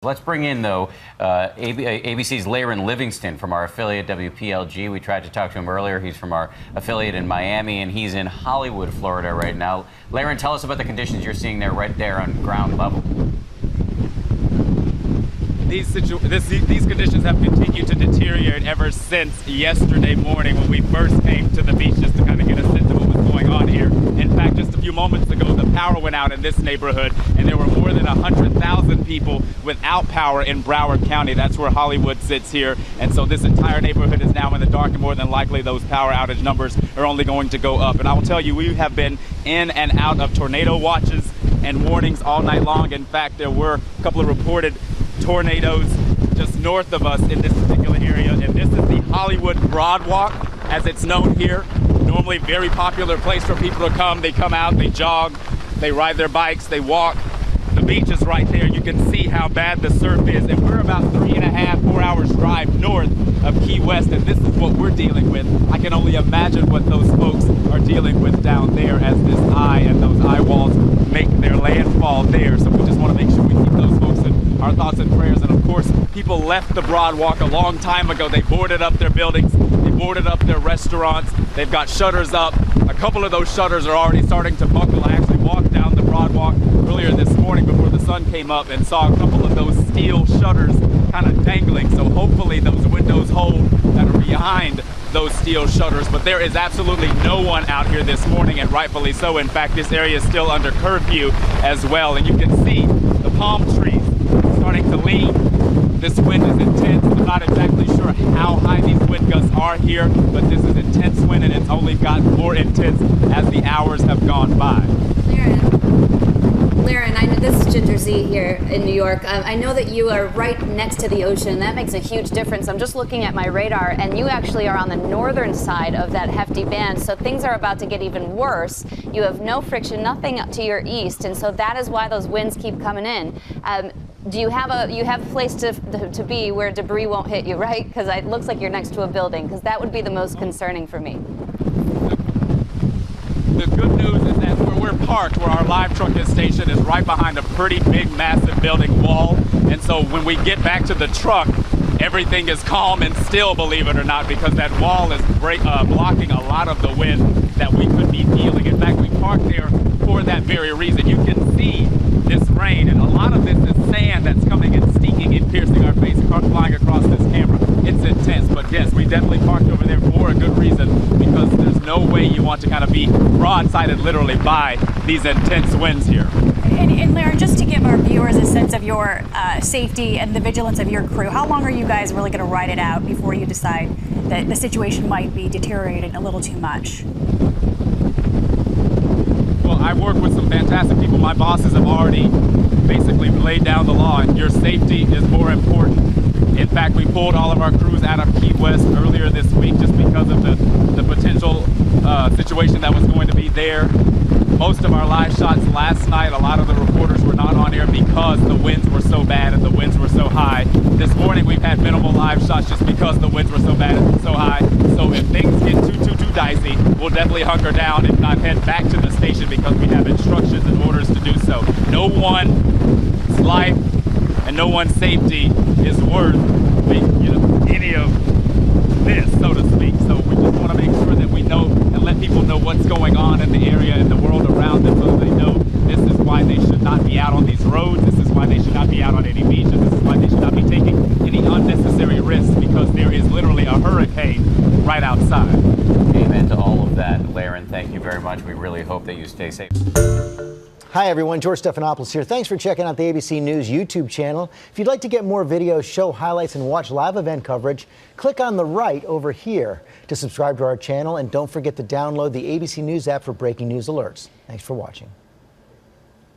Let's bring in, though, ABC's Laren Livingston from our affiliate WPLG. We tried to talk to him earlier. He's from our affiliate in Miami, and he's in Hollywood, Florida right now. Laren, tell us about the conditions you're seeing there, right there on ground level. These conditions have continued to deteriorate ever since yesterday morning when we first came to the beach just to kind of get a sense of what was going on here. In fact, just a few moments ago, the power went out in this neighborhood, and there were more than 100,000 people without power in Broward County. That's where Hollywood sits here. And so this entire neighborhood is now in the dark, and more than likely those power outage numbers are only going to go up. And I will tell you, we have been in and out of tornado watches and warnings all night long. In fact, there were a couple of reported tornadoes just north of us in this particular area, and this is the Hollywood Broadwalk, as it's known here. Normally very popular place for people to come. They come out, they jog, they ride their bikes, they walk. The beach is right there. You can see how bad the surf is, and we're about 3.5, 4 hours drive north of Key West, and this is what we're dealing with. I can only imagine what those folks are dealing with down there as this eye and those eye walls make their landfall there. So we just want to make sure we keep those folks in our thoughts and prayers. And of course, people left the Broadwalk a long time ago. They boarded up their buildings, they boarded up their restaurants, they've got shutters up. A couple of those shutters are already starting to buckle. I actually walked down the Broadwalk earlier this morning before the sun came up and saw a couple of those steel shutters kind of dangling. So hopefully those windows hold that are behind those steel shutters. But there is absolutely no one out here this morning, and rightfully so. In fact, this area is still under curfew as well. And you can see the palm trees starting to lean. This wind is intense. I'm not exactly sure how high these wind gusts are here, but this is intense wind, and it's only gotten more intense as the hours have gone by. Laren, I know this is Ginger Z here in New York. I know that you are right next to the ocean. That makes a huge difference. I'm just looking at my radar, and you actually are on the northern side of that hefty band, so things are about to get even worse. You have no friction, nothing to your east, and so that is why those winds keep coming in. Do you have a place to be where debris won't hit you, right? Because it looks like you're next to a building, because that would be the most concerning for me. The good news is that where we're parked, where our live truck is stationed, is right behind a pretty big, massive building wall. And so when we get back to the truck, everything is calm and still, believe it or not, because that wall is blocking a lot of the wind that we could be feeling. In fact, we parked there for that very reason. You can see this rain, and a lot of this is sand that's coming and sneaking and piercing our face, flying across this camera. It's intense, but yes, we definitely parked over there for a good reason, because there's no way you want to kind of be broadsided literally by these intense winds here. And Laren, just to give our viewers a sense of your safety and the vigilance of your crew, how long are you guys really going to ride it out before you decide that the situation might be deteriorating a little too much? Well, I work with some fantastic people. My bosses have already basically laid down the law, and your safety is more important. In fact, we pulled all of our crews out of Key West earlier this week just because of the potential situation that was going to be there. Most of our live shots last night, a lot of the reporters were not on air because the winds were so bad and the winds were so high. This morning we've had minimal live shots just because the winds were so bad and so high. So if things get too dicey, we'll definitely hunker down, if not head back to the station, because we have instructions and orders to do so. No one's life and no one's safety is worth any of this, so to speak. So we just want to make sure that we know and let people know what's going on in the area and the world around them, so that they know this is why they should not be out on these roads, this is why they should not be out on any beaches, this is why they should not be taking any unnecessary risks, because there is literally a hurricane right outside. Amen to all of that. Laren, thank you very much. We really hope that you stay safe. Hi everyone, George Stephanopoulos here. Thanks for checking out the ABC News YouTube channel. If you'd like to get more videos, show highlights, and watch live event coverage, click on the right over here to subscribe to our channel, and don't forget to download the ABC News app for breaking news alerts. Thanks for watching.